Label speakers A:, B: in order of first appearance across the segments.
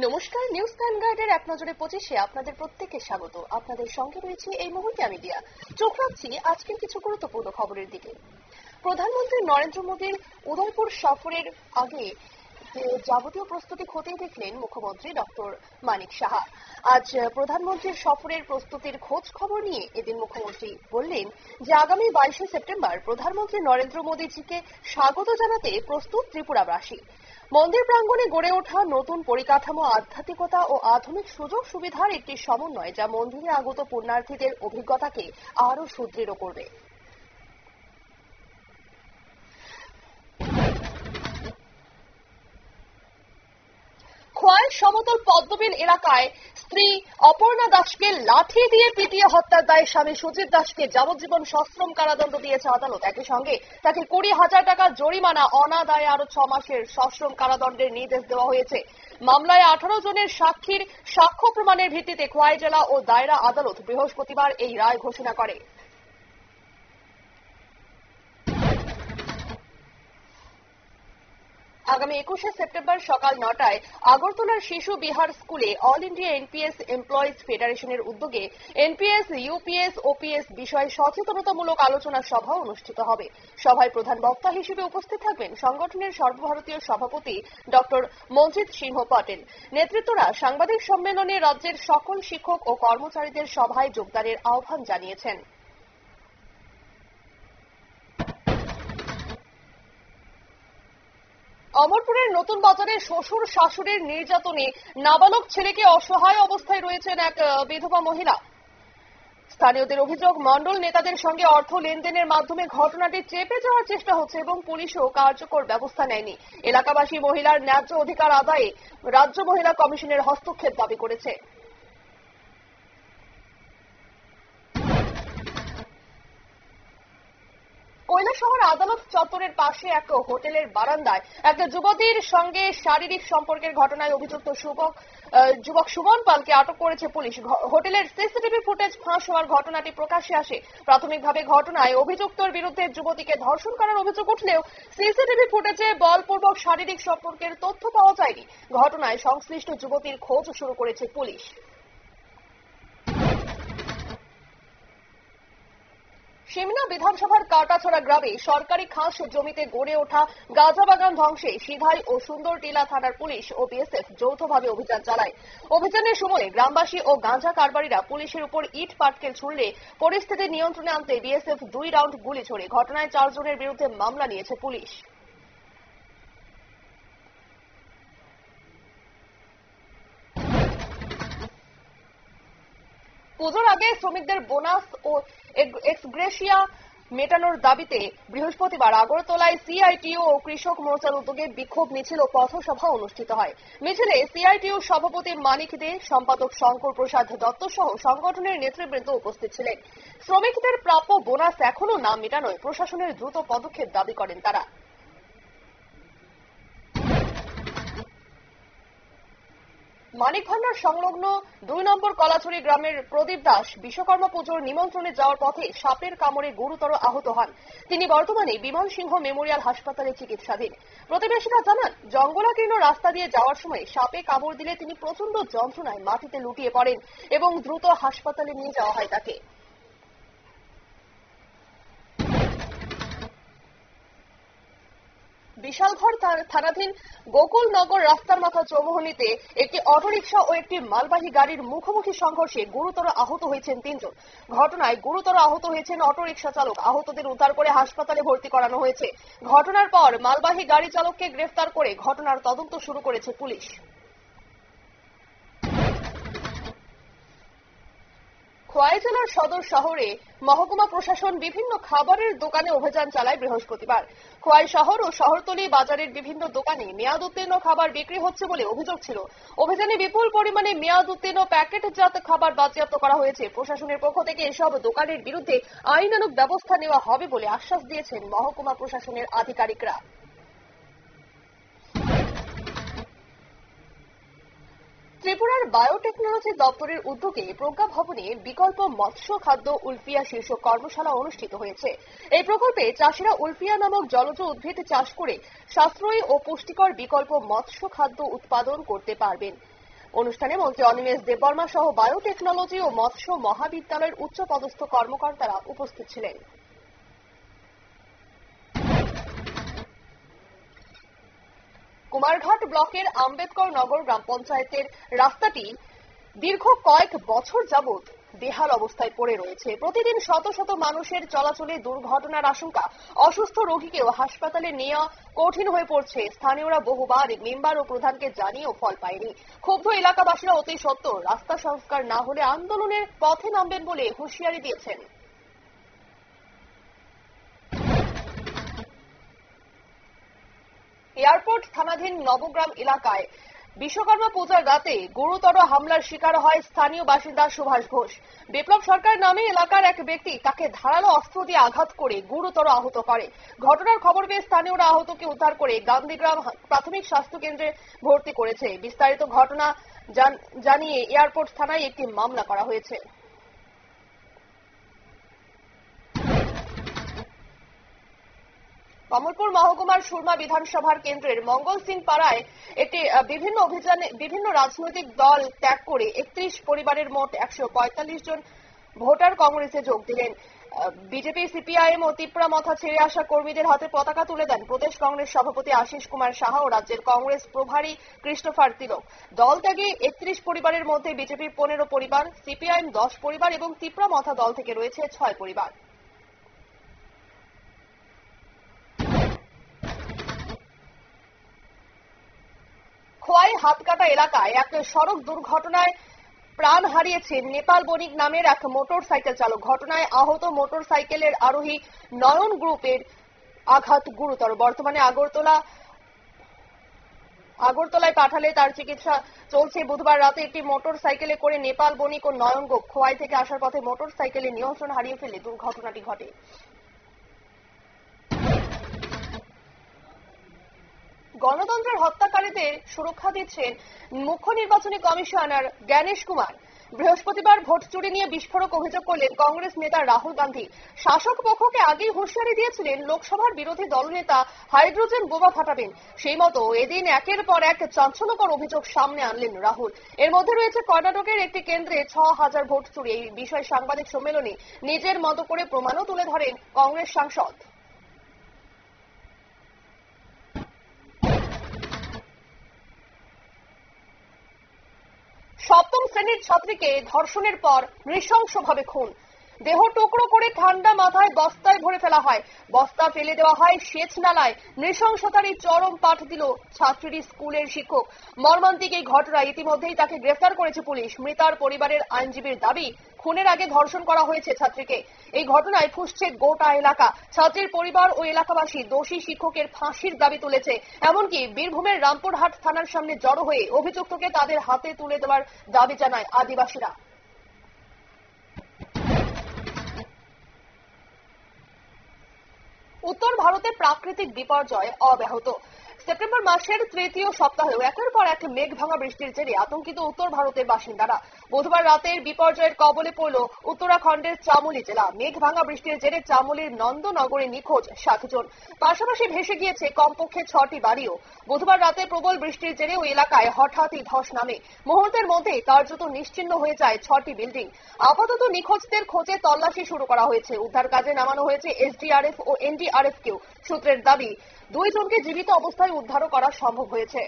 A: নমস্কার, নিউজ ভ্যানগার্ডের এক নজরে 25-এ আপনাদের প্রত্যেককে স্বাগত। আপনাদের সঙ্গে রয়েছে এই মুহূর্তে আমি দিয়া। চোখ রাখছি আজকের কিছু গুরুত্বপূর্ণ খবরের দিকে। প্রধানমন্ত্রী নরেন্দ্র মোদীর উদয়পুর সফরের আগে যাবতীয় প্রস্তুতি খতিয়ে দেখলেন মুখ্যমন্ত্রী ডক্টর মানিক সাহা। আজ প্রধানমন্ত্রীর সফরের প্রস্তুতির খোঁজ খবর নিয়ে এদিন মুখ্যমন্ত্রী বললেন যে আগামী 22শে সেপ্টেম্বর প্রধানমন্ত্রী নরেন্দ্র মোদীজিকে স্বাগত জানাতে প্রস্তুত ত্রিপুরাবাসী। মন্দির প্রাঙ্গণে গড়ে ওঠা নতুন পরিকাঠামো, আধ্যাত্মিকতা ও আধুনিক সুযোগ সুবিধার একটি সমন্বয়, যা মন্দিরে আগত পুণ্যার্থীদের অভিজ্ঞতাকে আরও সুদৃঢ় করবে। খোয়াই সমতল পদ্মবিল এলাকায় স্ত্রী অপর্ণা দাসকে লাঠি দিয়ে পিটিয়ে হত্যার দায়ে স্বামী সুজিত দাসকে যাবজ্জীবন সশ্রম কারাদণ্ড দিয়েছে আদালত। একই সঙ্গে তাকে 20,000 টাকা জরিমানা, অনাদায়ে আরো 6 মাসের সশ্রম কারাদণ্ডের নির্দেশ দেওয়া হয়েছে। মামলায় 18 জনের সাক্ষীর সাক্ষ্য প্রমাণের ভিত্তিতে খোয়াই জেলা ও দায়রা আদালত বৃহস্পতিবার এই রায় ঘোষণা করে। আগামী 21শে সেপ্টেম্বর সকাল 9টায় আগরতলার শিশু বিহার স্কুলে অল ইন্ডিয়া এনপিএস এমপ্লয়িজ ফেডারেশনের উদ্যোগে এনপিএস, ইউপিএস, ওপিএস বিষয়ে সচেতনতামূলক আলোচনা সভা অনুষ্ঠিত হবে। সভায় প্রধান বক্তা হিসেবে উপস্থিত থাকবেন সংগঠনের সর্বভারতীয় সভাপতি ডক্টর মনজিৎ সিংহ পটেল। নেতৃত্বরা সাংবাদিক সম্মেলনে রাজ্যের সকল শিক্ষক ও কর্মচারীদের সভায় যোগদানের আহ্বান জানিয়েছেন। অমরপুরের নতুন বাজারে শ্বশুর শাশুড়ির নির্যাতনে নাবালক ছেলেকে অসহায় অবস্থায় রয়েছেন এক বিধবা মহিলা। স্থানীয়দের অভিযোগ, মণ্ডল নেতাদের সঙ্গে অর্থ লেনদেনের মাধ্যমে ঘটনাটি চেপে যাওয়ার চেষ্টা হচ্ছে এবং পুলিশও কার্যকর ব্যবস্থা নেয়নি। এলাকাবাসী মহিলার ন্যায্য অধিকার আদায়ে রাজ্য মহিলা কমিশনের হস্তক্ষেপ দাবি করেছে। কৈলাসহর আদালত চত্বরের পাশে এক হোটেলের বারান্দায় এক যুবতীর সঙ্গে শারীরিক সম্পর্কের ঘটনায় অভিযুক্ত যুবক সুমন পালকে আটক করেছে পুলিশ। হোটেলের সিসিটিভি ফুটেজ ফাঁস হওয়ার ঘটনাটি প্রকাশ্যে আসে। প্রাথমিকভাবে ঘটনায় অভিযুক্তর বিরুদ্ধে যুবতীকে ধর্ষণ করার অভিযোগ উঠলেও সিসিটিভি ফুটেজে বলপূর্বক শারীরিক সম্পর্কের তথ্য পাওয়া যায়নি। ঘটনায় সংশ্লিষ্ট যুবতীর খোঁজ শুরু করেছে পুলিশ। সিমনা বিধানসভার কাটাছড়া গ্রামে সরকারি খাস জমিতে গড়ে ওঠা গাঁজা বাগান ধ্বংসে সিধাই ও সুন্দরটিলা থানার পুলিশ ও বিএসএফ যৌথভাবে অভিযান চালায়। অভিযানের সময় গ্রামবাসী ও গাঁজা কারবারিরা পুলিশের উপর ইট পাটকেল ছুড়লে পরিস্থিতি নিয়ন্ত্রণে আনতে বিএসএফ 2 রাউন্ড গুলি ছোড়ে। ঘটনায় 4 জনের বিরুদ্ধে মামলা নিয়েছে পুলিশ। পুজোর আগে শ্রমিকদের বোনাস ও এক্সগ্রেশিয়া মেটানোর দাবিতে বৃহস্পতিবার আগরতলায় সিআইটিইউ ও কৃষক মোর্চার উদ্যোগে বিক্ষোভ মিছিল ও পথসভা অনুষ্ঠিত হয়। মিছিলে সিআইটিইউ সভাপতি মানিক দে, সম্পাদক শঙ্কর প্রসাদ দত্ত সহ সংগঠনের নেতৃবৃন্দ উপস্থিত ছিলেন। শ্রমিকদের প্রাপ্য বোনাস এখনো না মেটানোয় প্রশাসনের দ্রুত পদক্ষেপ দাবি করেন তারা। মানিক ভান্ডার সংলগ্ন 2 নম্বর কলাছড়ি গ্রামের প্রদীপ দাস বিশ্বকর্মা পুজোর নিমন্ত্রণে যাওয়ার পথে সাপের কামড়ে গুরুতর আহত হন। তিনি বর্তমানে বিমান সিংহ মেমোরিয়াল হাসপাতালে চিকিৎসাধীন। প্রতিবেশীরা জানান, জঙ্গলাকীর্ণ রাস্তা দিয়ে যাওয়ার সময় সাপে কামড় দিলে তিনি প্রচন্ড যন্ত্রণায় মাটিতে লুটিয়ে পড়েন এবং দ্রুত হাসপাতালে নিয়ে যাওয়া হয় তাকে। বিশালগড় থানাধীন গোকুলনগর রাস্তার মাথা চৌমুহনীতে একটি অটোরিকশা ও একটি মালবাহী গাড়ির মুখোমুখি সংঘর্ষে গুরুতর আহত হয়েছেন 3 জন। ঘটনায় গুরুতর আহত হয়েছেন অটোরিকশা চালক। আহতদের উদ্ধার করে হাসপাতালে ভর্তি করানো হয়েছে। ঘটনার পর মালবাহী গাড়ি চালককে গ্রেফতার করে ঘটনার তদন্ত শুরু করেছে পুলিশ। খোয়াই জেলার সদর শহরে মহকুমা প্রশাসন বিভিন্ন খাবারের দোকানে অভিযান চালায় বৃহস্পতিবার। খোয়াই শহর ও শহরতলি বাজারের বিভিন্ন দোকানে মেয়াদ উত্তীর্ণ খাবার বিক্রি হচ্ছে বলে অভিযোগ ছিল। অভিযানে বিপুল পরিমাণে মেয়াদ উত্তীর্ণ প্যাকেটজাত খাবার বাজেয়াপ্ত করা হয়েছে। প্রশাসনের পক্ষ থেকে এসব দোকানের বিরুদ্ধে আইনানুগ ব্যবস্থা নেওয়া হবে বলে আশ্বাস দিয়েছেন মহকুমা প্রশাসনের আধিকারিকরা। ত্রিপুরার বায়োটেকনোলজি দপ্তরের উদ্যোগে প্রজ্ঞা ভবনে বিকল্প মৎস্য খাদ্য উলফিয়া শীর্ষক কর্মশালা অনুষ্ঠিত হয়েছে। এই প্রকল্পে চাষিরা উলফিয়া নামক জলজ উদ্ভিদ চাষ করে সাশ্রয়ী ও পুষ্টিকর বিকল্প মৎস্য খাদ্য উৎপাদন করতে পারবেন। অনুষ্ঠানে মন্ত্রী অনিমেষ দেববর্মা সহ বায়োটেকনোলজি ও মৎস্য মহাবিদ্যালয়ের উচ্চপদস্থ কর্মকর্তারা উপস্থিত ছিলেন। কুমারঘাট ব্লকের আম্বেদকর নগর গ্রাম পঞ্চায়েতের রাস্তাটি দীর্ঘ কয়েক বছর যাবৎ বেহাল অবস্থায় পড়ে রয়েছে। প্রতিদিন শত শত মানুষের চলাচলে দুর্ঘটনার আশঙ্কা, অসুস্থ রোগীকেও হাসপাতালে নেওয়া কঠিন হয়ে পড়ছে। স্থানীয়রা বহুবার মেম্বার ও প্রধানকে জানিয়েও ফল পায়নি। ক্ষুব্ধ এলাকাবাসীরা অতি সত্বর রাস্তা সংস্কার না হলে আন্দোলনের পথে নামবেন বলে হুঁশিয়ারি দিয়েছেন। এয়ারপোর্ট থানাধীন নবগ্রাম এলাকায় বিশ্বকর্মা পূজার রাতে গুরুতর হামলার শিকার হয় স্থানীয় বাসিন্দা সুভাষ ঘোষ। বিপ্লব সরকার নামে এলাকার এক ব্যক্তি তাকে ধারালো অস্ত্র দিয়ে আঘাত করে গুরুতর আহত করে। ঘটনার খবর পেয়ে স্থানীয়রা আহতকে উদ্ধার করে গান্ধীগ্রাম প্রাথমিক স্বাস্থ্য কেন্দ্রে ভর্তি করেছে। বিস্তারিত ঘটনা জানিয়ে এয়ারপোর্ট থানায় একটি মামলা করা হয়েছে। কমলপুর মহকুমার সুরমা বিধানসভার কেন্দ্রের মঙ্গল সিং পাড়ায় একটি বিভিন্ন রাজনৈতিক দল ত্যাগ করে 31 পরিবারের মোট 145 জন ভোটার কংগ্রেসে যোগ দিলেন। বিজেপি, সিপিআইএম ও তিপ্রা মথা ছেড়ে আসা কর্মীদের হাতে পতাকা তুলে দেন প্রদেশ কংগ্রেস সভাপতি আশিস কুমার সাহা ও রাজ্যের কংগ্রেস প্রভারী ক্রিস্টোফার তিলক। দল ত্যাগে 31 পরিবারের মধ্যে বিজেপির 15 পরিবার, সিপিআইএম 10 পরিবার এবং তিপ্রা মথা দল থেকে রয়েছে 6 পরিবার। খোয়াই হাতকাটা এলাকায় এক সড়ক দুর্ঘটনায় প্রাণ হারিয়েছেন নেপাল বণিক নামের এক মোটর সাইকেল চালক। ঘটনায় আহত মোটর সাইকেলের আরোহী নয়ন গ্রুপের আঘাত গুরুতর। বর্তমানে আগরতলায় পাঠালে তার চিকিৎসা চলছে। বুধবার রাতে একটি মোটর সাইকেলে করে নেপাল বণিক ও নয়ন গ্রুপ খোয়াই থেকে আসার পথে মোটর সাইকেলে নিয়ন্ত্রণ হারিয়ে ফেলে দুর্ঘটনাটি ঘটে। গণতন্ত্রের হত্যাকারীদের সুরক্ষা দিচ্ছেন মুখ্য নির্বাচনী কমিশনার জ্ঞানেশ কুমার। বৃহস্পতিবার ভোট চুরি নিয়ে বিস্ফোরক অভিযোগ করলেন কংগ্রেস নেতা রাহুল গান্ধী। শাসক পক্ষকে আগেই হুঁশিয়ারি দিয়েছিলেন লোকসভার বিরোধী দলনেতা হাইড্রোজেন বোমা ফাটাবেন। সেই মতো এদিন একের পর এক চাঞ্চল্যকর অভিযোগ সামনে আনলেন রাহুল। এর মধ্যে রয়েছে কর্ণাটকের একটি কেন্দ্রে 6000 ভোট চুরি। এই বিষয়ে সাংবাদিক সম্মেলনে নিজের মতো করে প্রমাণও তুলে ধরেন কংগ্রেস সাংসদ। সপ্তম শ্রেণীর ছাত্রীকে ধর্ষণের পর নৃশংসভাবে খুন। দেহ টুকরো করে ঠান্ডা মাথায় বস্তায় ভরে ফেলা হয়। বস্তা ফেলে দেওয়া হয় সেচ নালায়। নৃশংসতার এই চরম পাঠ দিল ছাত্রীর স্কুলের শিক্ষক। মর্মান্তিক এই ঘটনায় ইতিমধ্যেই তাকে গ্রেফতার করেছে পুলিশ। মৃতার পরিবারের আইনজীবীর দাবি, খুনের আগে ধর্ষণ করা হয়েছে ছাত্রীকে। এই ঘটনায় ফুঁসছে গোটা এলাকা। ছাত্রীর পরিবার ও এলাকাবাসী দোষী শিক্ষকের ফাঁসির দাবি তুলেছে। এমনকি বীরভূমের রামপুরহাট থানার সামনে জড়ো হয়ে অভিযুক্তকে তাদের হাতে তুলে দেওয়ার দাবি জানায় আদিবাসীরা। উত্তর ভারতে প্রাকৃতিক বিপর্যয় অব্যাহত। সেপ্টেম্বর মাসের তৃতীয় সপ্তাহেও একের পর এক মেঘ ভাঙা বৃষ্টির জেরে আতঙ্কিত উত্তর ভারতের বাসিন্দারা। বুধবার রাতের বিপর্যয়ের কবলে পড়ল উত্তরাখণ্ডের চামোলি জেলা। মেঘ ভাঙা বৃষ্টির জেরে চামোলির নন্দনগরে নিখোঁজ 7 জন। পাশাপাশি ভেসে গিয়েছে কমপক্ষে 6টি বাড়িও। বুধবার রাতে প্রবল বৃষ্টির জেরে ওই এলাকায় হঠাৎই ধস নামে। মুহূর্তের মধ্যে কার্যত নিশ্চিহ্ন হয়ে যায় 6টি বিল্ডিং। আপাতত নিখোঁজদের খোঁজে তল্লাশি শুরু করা হয়েছে। উদ্ধার কাজে নামানো হয়েছে এসডিআরএফ ও এনডিআরএফ কেও। সূত্রের দাবি, 2 জনকে জীবিত অবস্থায় উদ্ধারও করা সম্ভব হয়েছে।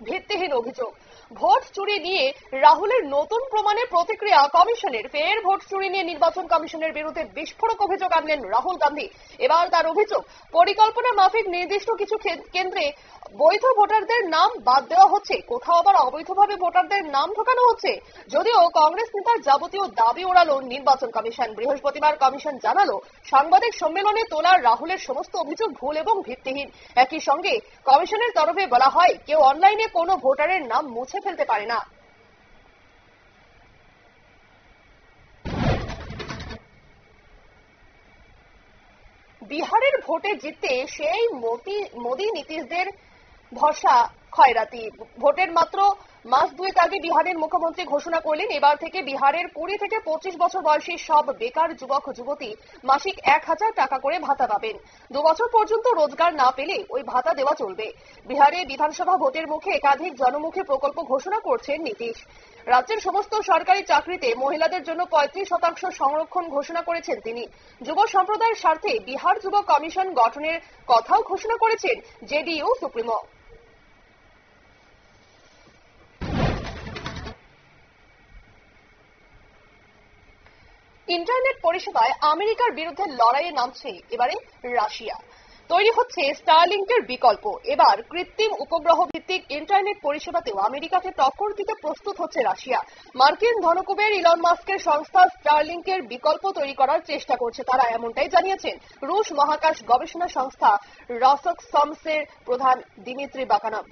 A: ভিত্তিহীন অভিযোগ। ভোট চুরি নিয়ে রাহুলের নতুন প্রমাণের প্রতিক্রিয়া কমিশনের। ফের ভোট চুরি নিয়ে নির্বাচন কমিশনের বিরুদ্ধে বিস্ফোরক অভিযোগ আনলেন রাহুল গান্ধী। এবার তার অভিযোগ, পরিকল্পনা মাফিক নির্দিষ্ট কিছু কেন্দ্রে বৈধ ভোটারদের নাম বাদ দেওয়া হচ্ছে, কোথাও আবার অবৈধভাবে ভোটারদের নাম ঢোকানো হচ্ছে। যদিও কংগ্রেস নেতার যাবতীয় দাবি ওড়ালো নির্বাচন কমিশন। বৃহস্পতিবার কমিশন জানালো, সাংবাদিক সম্মেলনে তোলা রাহুলের সমস্ত অভিযোগ ভুল এবং ভিত্তিহীন। একই সঙ্গে কমিশনের তরফে বলা হয়, কেউ অনলাইনে কোনো ভোটারের নাম মুছে ফেলতে পারে না। বিহারের ভোটে জিততে সেই মোদি নীতিশদের ভরসা খয়রাতি। ভোটের মাত্র মাস দুয়েক আগে বিহারের মুখ্যমন্ত্রী ঘোষণা করলেন এবার থেকে বিহারের 20 থেকে 25 বছর বয়সী সব বেকার যুবক যুবতী মাসিক 1000 টাকা করে ভাতা পাবেন। 2 বছর পর্যন্ত রোজগার না পেলে ওই ভাতা দেওয়া চলবে। বিহারে বিধানসভা ভোটের মুখে একাধিক জনমুখী প্রকল্প ঘোষণা করছেন নীতিশ। রাজ্যের সমস্ত সরকারি চাকরিতে মহিলাদের জন্য 35% সংরক্ষণ ঘোষণা করেছেন তিনি। যুব সম্প্রদায়ের স্বার্থে বিহার যুব কমিশন গঠনের কথাও ঘোষণা করেছেন জেডিইউ সুপ্রিমো। ইন্টারনেট পরিষেবায় আমেরিকার বিরুদ্ধে লড়াইয়ে নামছে এবারে রাশিয়া। তৈরি হচ্ছে স্টারলিংকের বিকল্প। এবার কৃত্রিম উপগ্রহ ভিত্তিক ইন্টারনেট পরিষেবাতেও আমেরিকাকে টক্কর দিতে প্রস্তুত হচ্ছে রাশিয়া। মার্কিন ধনকুবের ইলন মাস্কের সংস্থা স্টারলিংকের বিকল্প তৈরি করার চেষ্টা করছে তারা, এমনটাই জানিয়েছেন রুশ মহাকাশ গবেষণা সংস্থা রসকসমসের প্রধান দিমিত্রি বাকানভ।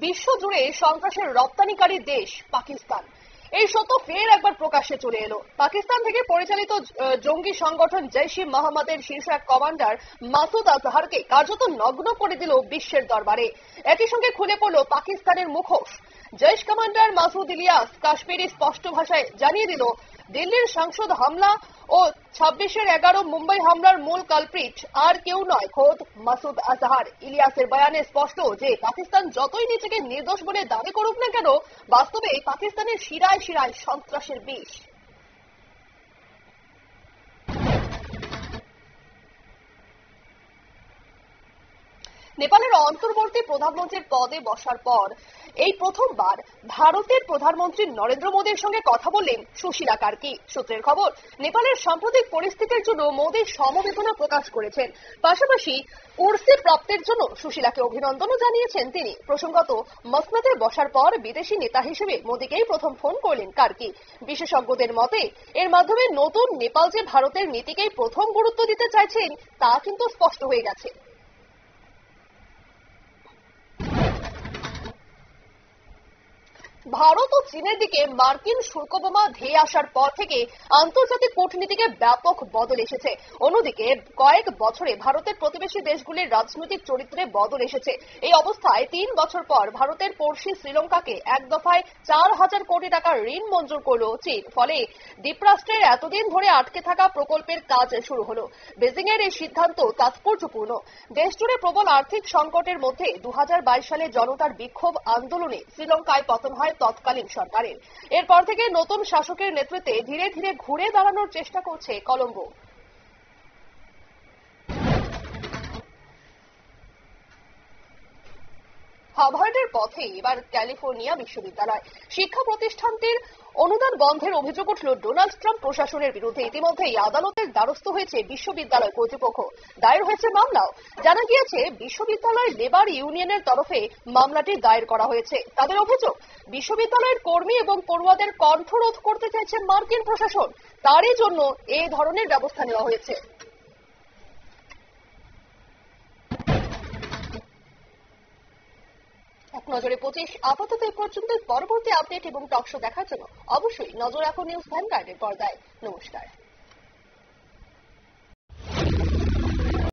A: বিশ্বজুড়ে সন্ত্রাসের রপ্তানিকারী দেশ পাকিস্তান, এই সত্য ফের একবার প্রকাশ্যে চলে এলো। পাকিস্তান থেকে পরিচালিত জঙ্গি সংগঠন জৈশ-ই মোহাম্মদের শীর্ষ এক কমান্ডার মাসুদ আজহারকে কার্যত নগ্ন করে দিল বিশ্বের দরবারে। একই সঙ্গে খুলে পড়ল পাকিস্তানের মুখোশ। জৈশ কমান্ডার মাসুদ ইলিয়াস কাশ্মীরি স্পষ্ট ভাষায় জানিয়ে দিল দিল্লির সংসদ হামলা ও 26/11 মুম্বাই হামলার মূল কালপ্রিট আর কেউ নয়, খোদ মাসুদ আজহার। ইলিয়াসের বয়ানে স্পষ্ট যে পাকিস্তান যতই নিজেকে নির্দোষ বলে দাবি করুক না কেন, বাস্তবে পাকিস্তানের শিরায় শিরায় সন্ত্রাসের বিষ। নেপালের অন্তর্বর্তী প্রধানমন্ত্রীর পদে বসার পর এই প্রথমবার ভারতের প্রধানমন্ত্রী নরেন্দ্র মোদীর সঙ্গে কথা বললেন সুশীলা কার্কি। সূত্রের খবর, নেপালের সাম্প্রতিক পরিস্থিতির জন্য মোদী সমবেদনা প্রকাশ করেছেন, পাশাপাশি কুর্সি প্রাপ্তির জন্য সুশীলাকে অভিনন্দনও জানিয়েছেন তিনি। প্রসঙ্গত, মসনদে বসার পর বিদেশি নেতা হিসেবে মোদীকেই প্রথম ফোন করলেন কার্কি। বিশেষজ্ঞদের মতে এর মাধ্যমে নতুন নেপাল যে ভারতের নীতিকেই প্রথম গুরুত্ব দিতে চাইছেন তা কিন্তু স্পষ্ট হয়ে গেছে। ভারত ও চীনের দিকে মার্কিন শুল্ক বোমা ধেয়ে আসার পর থেকে আন্তর্জাতিক কূটনীতিকে ব্যাপক বদল এসেছে। অন্যদিকে কয়েক বছরে ভারতের প্রতিবেশী দেশগুলির রাজনৈতিক চরিত্রে বদল এসেছে। এই অবস্থায় 3 বছর পর ভারতের পড়শি শ্রীলঙ্কাকে এক দফায় 4000 কোটি টাকার ঋণ মঞ্জুর করল চীন। ফলে দ্বীপরাষ্ট্রের এতদিন ধরে আটকে থাকা প্রকল্পের কাজ শুরু হলো। বেজিং এর এই সিদ্ধান্ত তাৎপর্যপূর্ণ। দেশজুড়ে প্রবল আর্থিক সংকটের মধ্যে 2022 সালে জনতার বিক্ষোভ আন্দোলনে শ্রীলঙ্কায় পতন হয় তৎকালীন সরকারের। এরপর থেকে নতুন শাসকের নেতৃত্বে ধীরে ধীরে ঘুরে দাঁড়ানোর চেষ্টা করছে কলম্বো। হার্ভার্ডের পথে এবার ক্যালিফোর্নিয়া বিশ্ববিদ্যালয়। শিক্ষা প্রতিষ্ঠানটির অনুদান বন্ধের অভিযোগ উঠল ডোনাল্ড ট্রাম্প প্রশাসনের বিরুদ্ধে। ইতিমধ্যেই আদালতের দ্বারস্থ হয়েছে বিশ্ববিদ্যালয় কর্তৃপক্ষ, দায়ের হয়েছে মামলাও। জানা গিয়েছে বিশ্ববিদ্যালয় লেবার ইউনিয়নের তরফে মামলাটি দায়ের করা হয়েছে। তাদের অভিযোগ, বিশ্ববিদ্যালয়ের কর্মী এবং পড়ুয়াদের কণ্ঠরোধ করতে চাইছে মার্কিন প্রশাসন, তারই জন্য এই ধরনের ব্যবস্থা নেওয়া হয়েছে। নজরে 25 আপাতত এ পর্যন্ত। পরবর্তী আপডেট এবং টকশো দেখার জন্য অবশ্যই নজর রাখুন নিউজ ভ্যানগার্ডের পর্দায়। নমস্কার।